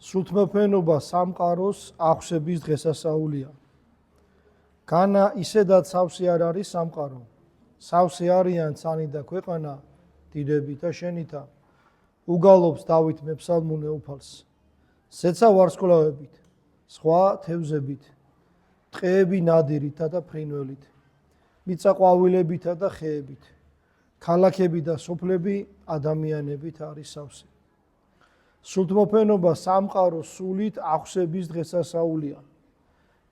სულთმეფენობა სამყაროს აღსების დღესასწაულია. განა ისედაც სავსე არ არის სამყარო. სავსე არიან ცანი და ქვეყანა, დიდები და შენითა. უგალობს დავით მეფსალმუნე უფალს. ზეცა ვარსკვლავებით, სხვა თევზებით, ტყეები ნადირითა და ფრინველით, მიწა ყვავილებითა და ხეებით, ქალაქები და სოფლები ადამიანებით არის სავსე. სულთმოფენობა სამყაროს სულით აღსების დღესასწაულია.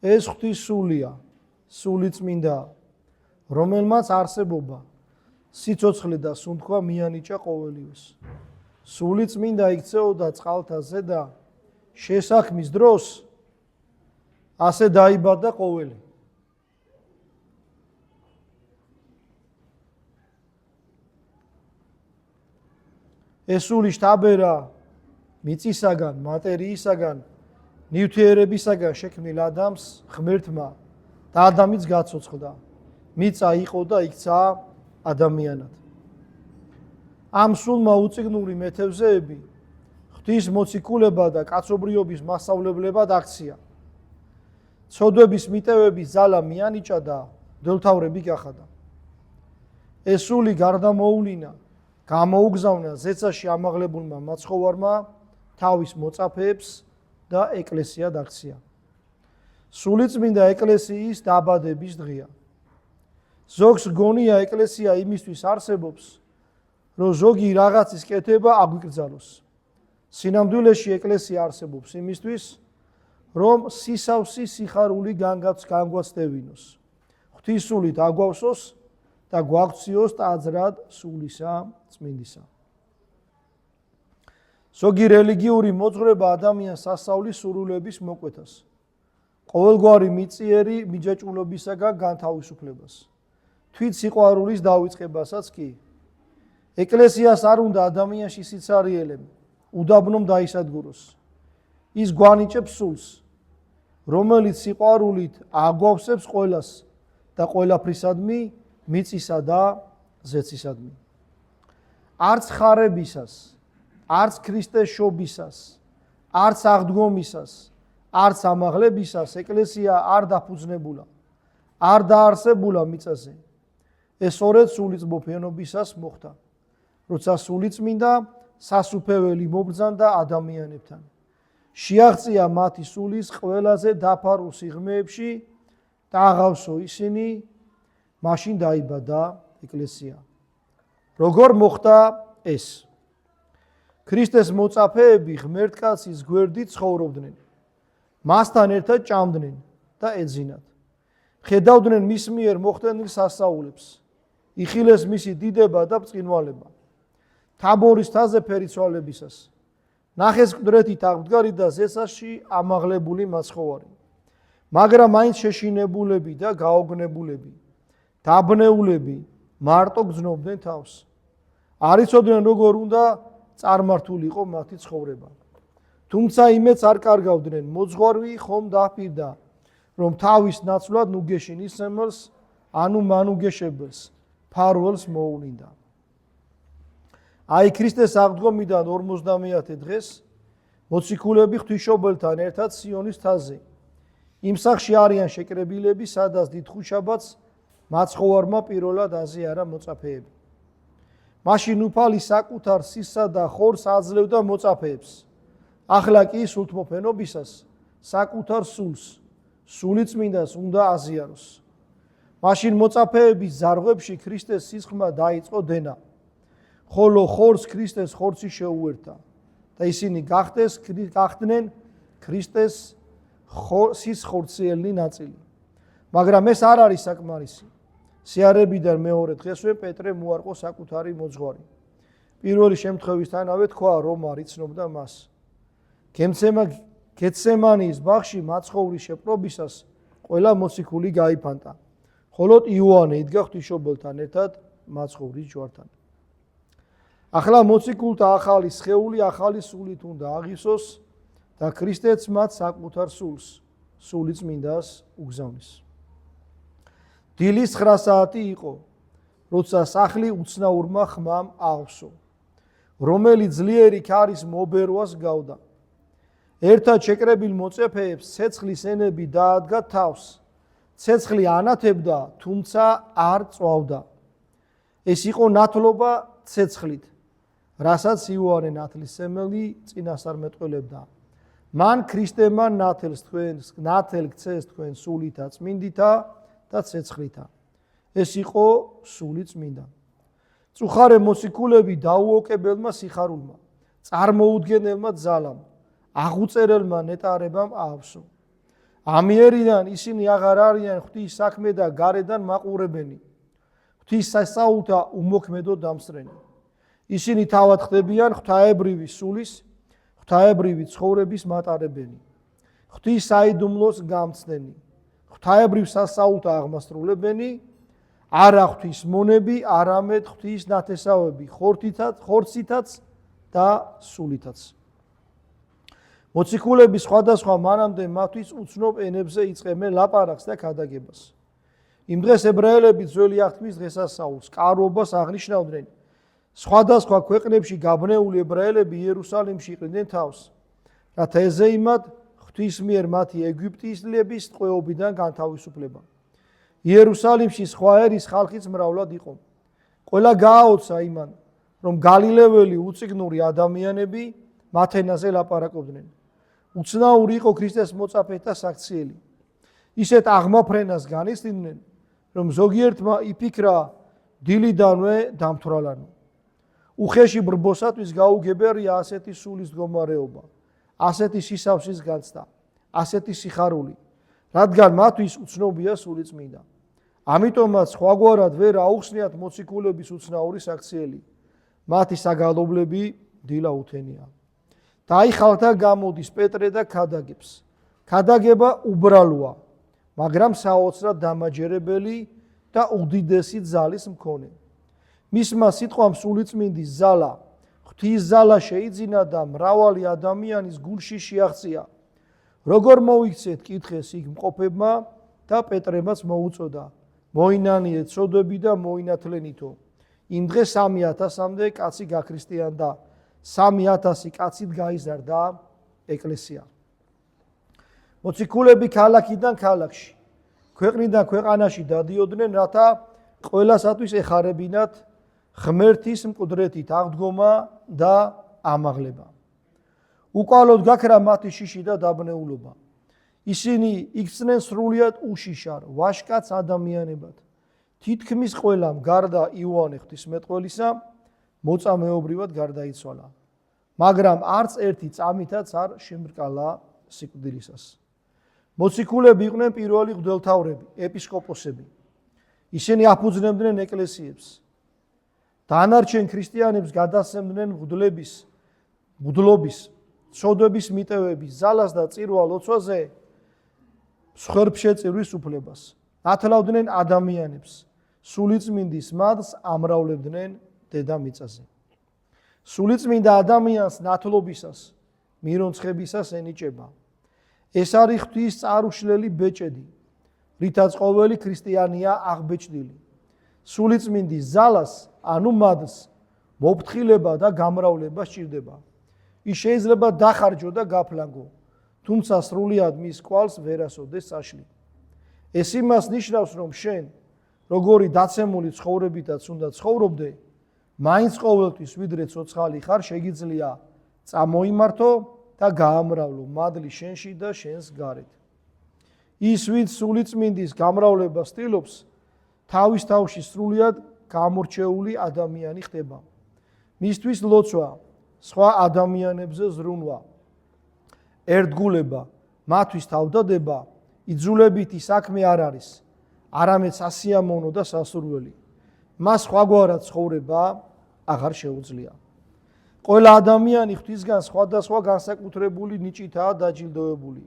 ეს ღვთის სულია, სული წმინდა, რომელმაც არსებობა, სიცოცხლე და სუნთქვა მიანიჭა ყოველივეს. სული წმინდა იქცეოდა წყალთა ზედა, შესაქმის დროს ასე დაიბადა ყოველი. ეს სული შთაბერა მიწისაგან, მატერიისაგან, ნივთიერებისაგან შექმნილ ადამიანს ღმერთმა და ადამიანიც გაცოცხლდა. მიწა იყო და იქცა ადამიანად. ამ სულმა უწიგნური მეთევზეები ღვთის მოციქულება და კაცობრიობის მასწავლებლებად აქცია. ცოდვების მიტევების ძალა მიანიჭა და მდელთავრები გახადა. ეს სული გარდამოულინა, გამოუგზავნა ზეცაში ამაღლებულმა მაცხოვარმა თავის მოწაფეებს და ეკლესიად აქცია. სულიწმინდა ეკლესიის დაბადების დღეა. ზოგს გონია ეკლესია იმისთვის არსებობს, რომ ზოგი რაღაცის კეთება აგვიკრძალოს. სინამდვილეში ეკლესია არსებობს იმისთვის, რომ სისავსი სიხარული განგვაცდევინოს. ღვთის სულით აგვავსოს და გვაქციოს ტაძრად სულისა წმინდისა. ზოგი რელიგიური მოძღვრება ადამიანს ასწავლის სურვილების მოკვეთას, ყოველგვარი მიწიერი მიჯაჭვულობისაგან განთავისუფლებას, თვით სიყვარულის დავიწყებასაც კი. ეკლესიას არ უნდა ადამიანში სიცარიელემ, უდაბნომ დაისადგუროს. ის გვანიჭებს სულს, რომელიც სიყვარულით აგვავსებს ყველას და ყველაფრისადმი, მიწისა და ზეცისადმი. არც ხარებისას, არც ქრისტეს შობისას, არც აღდგომისას, არც ამაღლებისას ეკლესია არ დაფუძნებულა, არ დაარსებულა მიწაზე. ეს სწორედ სულიწმოფენობისას მოხდა, როცა სულიწმინდა სასუფეველი მობრძანდა ადამიანებთან. შეაღწია მათი სულის ყველაზე დაფარულ სიღრმეებში და აღავსო ისინი, მაშინ დაიბადა ეკლესია. როგორ მოხდა ეს? ქრისტეს მოწაფეები ღმერთკაცის გვერდით ცხოვრობდნენ, მასთან ერთად ჭამდნენ და ეძინათ. ხედავდნენ მის მიერ მოხდენილ სასწაულებს, იხილეს მისი დიდება და ბრწყინვალება. თაბორის თაზე ფერიცვალებისას, ნახეს მკვდრეთით აღმდგარი და ზეცაში ამაღლებული მაცხოვარი. მაგრამ მაინც შეშინებულები და გაოგნებულები, დაბნეულები მარტო გრძნობდნენ თავს. არ იცოდნენ როგორ უნდა წარმართულიყო მათი ცხოვრება. თუმცა იმედს არ კარგავდნენ, მოძღვარვი ხომ დაფირდა, რომ თავის ნაცვლად ნუგეშინ ისმელს, ანუ მანუგეშებელს, ფარველს მოუნინდა. აი ქრისტეს აღდგომიდან 50 დღეს მოციქულები ღვთისმშობელთან ერთად სიონის მთაზე. იმ სახლში არიან შეკრებილები, სადაც დიდხუშაბათს მაცხოვარმა პირველად აზიარა მოწაფეები. მაშინ უფალი საკუთარ სისსა და ხორცს აძლევდა მოწაფეებს. ახლა კი სულთმოფენობისას საკუთარ სულს, სულიწმინდას უნდა აზიაროს. მაშინ მოწაფეების ზარღვებში ქრისტეს სისხლმა დაიწყო დენა, ხოლო ხორცს ქრისტეს ხორცი შეუერთა და ისინი გახდნენ ქრისტეს სისხორციელნი ნაწილი. მაგრამ ეს არ არის საკმარისი. სიარებიდან მეორე დღესვე პეტრე მოარყო საკუთარი მოძღვარი. პირველი შემთხვევისთანავე თქვა, რომ არ იცნობდა მას. გეთსემანის ბაღში მაცხოვრის შეპყრობისას ყველა მოციქული გაიფანტა, ხოლო იოანე იდგა ღვთისმშობელთან ერთად მაცხოვრის ჯვართან. ახლა მოციქულთა ახალი სხეული ახალი სულით უნდა აღივსოს და ქრისტეც მათ საკუთარ სულს, სულიწმინდას უგზავნის. დილის 9 საათი იყო, როცა სახლი უცნაურმა ხმამ აავსო. რომელიც ძლიერი ქარის მობერვას გავდა. ერთად შეკრებილ მოწეფეებს ცეცხლის ენები დაადგა თავს. ცეცხლი ანათებდა, თუმცა არ წვავდა. ეს იყო ნათლობა ცეცხლით, რასაც იოანე ნათლისმცემელი წინასწარმეტყველებდა. მან ქრისტემ ნათელ გცეს თქვენ სულითა, წმინდითა და ცეცხლითა. ეს იყო სული წმინდა. წუხარე მოციქულები დაუოკებელმა სიხარულმა, წარმოუდგენელმა ძალამ, აღუწერელმა ნეტარებამ აავსო. ამიერიდან ისინი აღარ არიან ღვთის საქმე და გარედან მაყურებენი, ღვთის სასწაულთა უმოქმედო დამსწრენი. ისინი თავად ხდებიან ღვთაებრივი სულის, ღვთაებრივი ცხოვრების მატარებელი, ღვთის საიდუმლოს გამცდენი, ღვთაებრივ სასწაულთა აღმასრულებელი, არა ღვთის მონები, არამედ ღვთის ნათესავები, ხორცითაც და სულითაც. მოციქულები სხვადასხვა მანამდე მათთვის უცნობ ენებზე იწყებენ ლაპარაკს და ქადაგებას. იმ დღეს ებრაელები ძველი აღთქმის დღესასწაულს, კარობას აღნიშნავდნენ. სხვადასხვა ქვეყნებში გაბნეული ებრაელები იერუსალიმში იყრიდნენ თავს, რათა ეზეიმათ ღვთის მიერ მათი ეგვიპტელების ტყვეობიდან განთავისუფლება. იერუსალიმში სხვა ერის ხალხიც მრავლად იყო. ყველა გააოცა იმან, რომ გალილეველი უწიგნური ადამიანები მათ ენაზე ლაპარაკობდნენ. უცნაური იყო ქრისტეს მოწაფეთა საქციელი. ისეთ აღმაფრენას განისტინდნენ, რომ ზოგიერთმა იფიქრა დილიდანვე დამთვრალანო. უხეში ბრბოსათვის გაუგებარია ასეთი სულის მდგომარეობა, ასეთი სისავსის განცდა, ასეთი სიხარული, რადგან მათთვის უცნობია სული წმინდა. ამიტომაც სხვაგვარად ვერ აუხსნიათ მოციქულების უცნაური საქციელი, მათი საგალობლები დილა უთენია. დაიხალთა გამოდის პეტრე და ქადაგებს. ქადაგება უბრალოა, მაგრამ საოცრად დამაჯერებელი და უდიდესი ძალის მქონე. მისმა სიტყვამ სულიწმინდის ძალა, ღვთის ზალა შეიძინა და მრავალი ადამიანის გულში შეაღწია. როგორ მოიქცეთ კითხეს იქ მყოფებმა და პეტრემაც მოუწოდა. მოინანიეთ ცოდვები და მოინათლენითო. იმ დღეს 3000-მდე კაცი გაქრისტიანდა, 3000 კაცით გაიზარდა ეკლესია. მოციქულები ქალაქიდან ქალაქში, ქვეყნიდან ქვეყანაში დადიოდნენ, რათა ყველასათვის ეხარებინათ ღმერთის მკვდრეთით აღდგომა და ამაღლება. უკვალოდ გაქრა მათი შიში და დაბნეულობა. ისინი იქცნენ სრულიად უშიშარ, ვაშკაც ადამიანებად. თითქმის ყველამ გარდა იოანე ღვთისმეტყველისა მოწამეობრივად გარდაიცვალა. მაგრამ არც ერთი წამითაც არ შემრკალა სიკვდილისას. მოციქულები იყვნენ პირველი მღვდელმთავრები, ეპისკოპოსები. ისინი აფუძნებდნენ ეკლესიებს. დანარჩენ ქრისტიანებს გადასცემდნენ მღვდლობის, ცოდვების მიტევების, ზალას და წირვა ლოცვაზე მსხვერპლშეწირვის უფლებას. ათლავდნენ ადამიანებს, სულიწმინდის მადლს ამრავლებდნენ დედამიწაზე. სულიწმინდა ადამიანს ნათლობისას, მირონცხებისას ენიჭება. ეს არის ღვთის წარუშლელი ბეჭედი, რითაც ყოველი ქრისტიანია აღბეჭდილი. სულიწმინდის ზალას, ანუ მადლს, მოფრთხილება და გამრავლება სჭირდება. ის შეიძლება დახარჯო და გაფლანგო, თუმცა სრულიად მის კვალს ვერასოდეს წაშლი. ეს იმას ნიშნავს, რომ შენ, როგორი დაცემული ცხოვრებითაც უნდა ცხოვრობდე, მაინც ყოველთვის ვიდრე ცოცხალი ხარ, შეგიძლია წამოიმართო და გაამრავლო მადლი შენში და შენს გარეთ. ის, ვინც სულიწმინდის გამრავლებას ცდილობს, თავის თავში სრულიად გამორჩეული ადამიანი ხდება. მისთვის ლოცვა, სხვა ადამიანებზე ზრუნვა, ერთგულება, მათთვის თავდადება, იძულებითი საქმე არ არის, არამედ სასიამოვნო და სასურველი. მას სხვაგვარად ცხოვრება აღარ შეუძლია. ყველა ადამიანი ღვთისგან სხვადასხვა განსაკუთრებული ნიჭითაა დაჯილდოებული.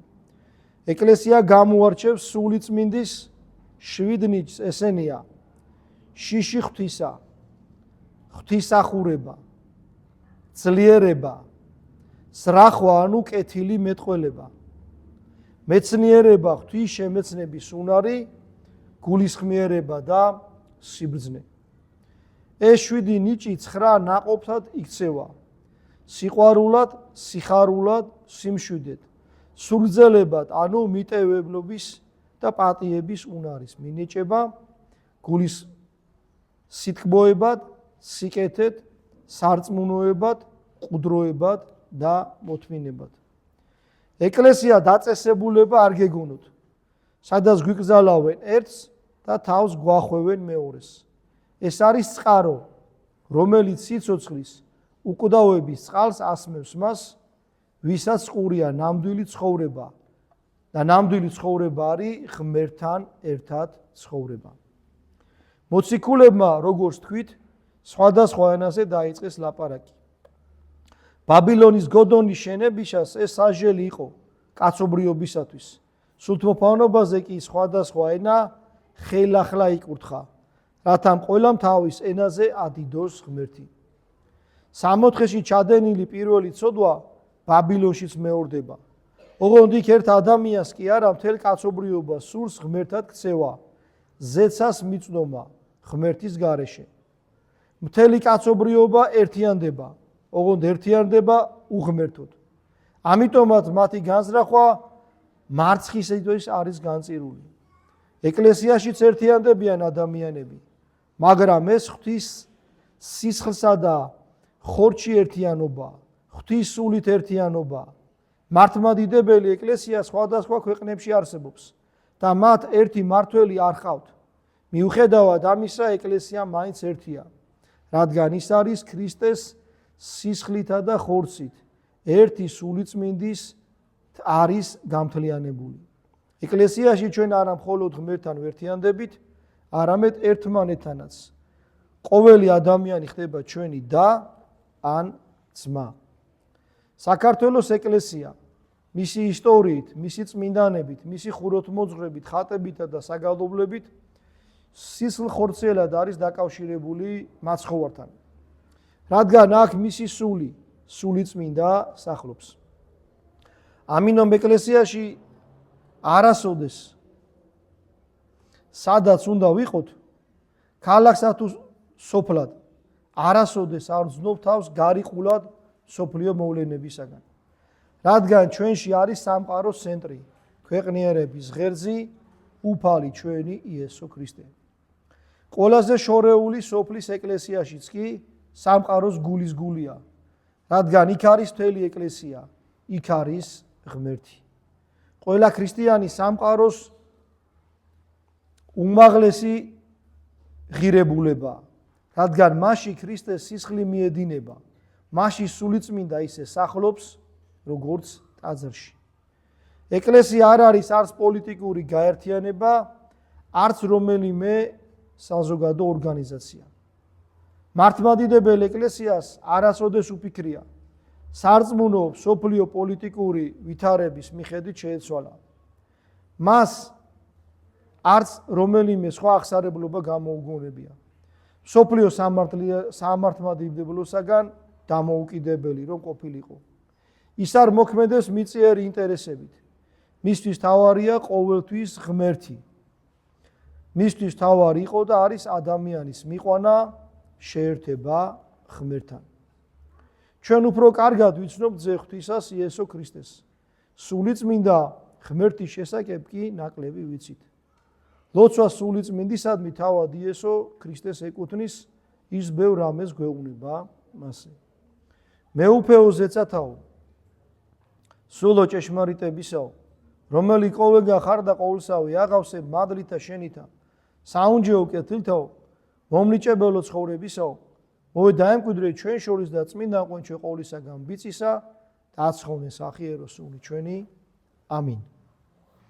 ეკლესია გამოარჩევს სულიწმინდის 7 ნიჭს, ესენია: შიში ღვთისა, ღვთისახურება, ძლიერება, სრახვა ანუ კეთილი მეტყველება, მეცნიერება, ღვთის შემეცნების უნარი, გულისხმიერება და სიბრძნე. ეს 7 ნიჭი 9 ნაყოფად იქცევა. სიყვარულად, სიხარულად, სიმშვიდეთ, სურგძელებად, ანუ მიტევებლობის და პატიების უნარის მინიჭება, გულის სიტკბოებად, სიკეთეთ, სარწმუნოებად, ყუდროებად და მოთმინებად. ეკლესია დაწესებულება არ გეგონოთ, სადაც გვიკრძალავენ ერთს და თავს გვახვევენ მეორეს. ეს არის წყარო, რომელიც სიცოცხლის უკვდავების წყალს ასმევს მას, ვისაც ყურია ნამდვილი ცხოვრება და ნამდვილი ცხოვრება არის ღმერთთან ერთად ცხოვრება. მოციქულებმა, როგორც თქვით, სხვადასხვა ენაზე დაიწყეს ლაპარაკი. ბაბილონის გოდონის შენებისას ეს სასჯელი იყო კაცობრიობისათვის. სულთმოფანობაზე კი სხვადასხვა ენა ხელახლა იკურთხა, რათა ყველამ თავის ენაზე ადიდოს ღმერთი. სამოთხეში ჩადენილი პირველი ცოდვა ბაბილონშიც მეორდება. ოღონდ იქ ერთ ადამიანს კი არა, მთელ კაცობრიობას სურს ღმერთად ქცევა, ზეცას მიწვდომა ღმერთის გარეშე. მთელი კაცობრიობა ერთიანდება, ოღონდ ერთიანდება უღმერთოდ. ამიტომაც მათი განზრახვა მარცხისათვის არის განწირული. ეკლესიაშიც ერთიანდებიან ადამიანები, მაგრამ ეს ღვთის სისხლსა და ხორცში ერთიანობა, ღვთის სულით ერთიანობა. მართლმადიდებელი ეკლესია სხვადასხვა ქვეყნებში არსებობს და მათ ერთი მართველი არ ჰყავთ. მიუხედავად ამისა, ეკლესია მაინც ერთია, რადგან ის არის ქრისტეს სისხლითა და ხორცით, ერთი სულიწმინდის არის გამთლიანებული. ეკლესიაში ჩვენ არა მხოლოდ ღმერთთან ვერთიანდებით, არამედ ერთმანეთთანაც. ყოველი ადამიანი ხდება ჩვენი და ან ძმა. საქართველოს ეკლესია მისი ისტორიით, მისი წმინდანებით, მისი ხუროთმოძღვრებით, ხატებითა და საგალობლებით სისხლხორციელად არის დაკავშირებული მაცხოვართან. რადგან აქ მისი სულიწმინდა სახლობს. ამიტომ ეკლესიაში არასოდეს სადაც უნდა ვიყოთ, ქალაქსა თუ სოფლად, არასოდეს არ ვძნობ თავს გარიყულად სოფლიო მოვლენებისაგან. რადგან ჩვენში არის სამყაროს ცენტრი, ქვეყნიერების ღერძი, უფალი ჩვენი იესო ქრისტე. ყველაზე შორეული სოფლის ეკლესიაშიც კი სამყაროს გულის გულია, რადგან იქ არის მთელი ეკლესია, იქ არის ღმერთი. ყველა ქრისტიანი სამყაროს უმაღლესი ღირებულება, რადგან მასში ქრისტეს სისხლი მიედინება, მასში სულიწმინდა ისე სახლობს, როგორც ტაძარში. ეკლესია არ არის არც პოლიტიკური გაერთიანება, არც რომელიმე საზოგადო ორგანიზაცია. მართლმადიდებელ ეკლესიას არასოდეს უფიქრია, სარწმუნო სოფლიო პოლიტიკური ვითარების მიხედვით შეეცვალა. მას არც რომელიმე სხვა აღსარებლობა გამოუგონებია. სოფლიო სამართლმადიდებლოსაგან დამოუკიდებელი რომ ყოფილიყო. ის არ მოქმედებს მიწიერი ინტერესებით. მისთვის თავარია ყოველთვის ღმერთი. მისთვის თავარი იყო და არის ადამიანის მიყვანა, შეერთება ღმერთთან. ჩვენ უფრო კარგად ვიცნობთ ძე ღვთისას იესო ქრისტეს. სულიწმინდა ღმერთის შესაკებ კი ნაკლები ვიცით. ლოცვა სულიწმინდისადმი თავად იესო ქრისტეს ეკუთვნის, ის ბევრ რამეს გვეუბნება მასე. მეუფეო ზეცათაო, სულო ჭეშმარიტებისაო, რომელი ყოველგან ხარ და ყოვლსავე აღავსე მადლითა შენითა, საუნჯეო კეთილთაო, მომნიჭებელო ცხოვრებისაო, მოვე დაემკვიდრე ჩვენ შორის და წმინდა ყვენ ჩვენ ყოვლისაგან ბიცისა და აცხოვნეს ახიერო სული ჩვენი. ამინ.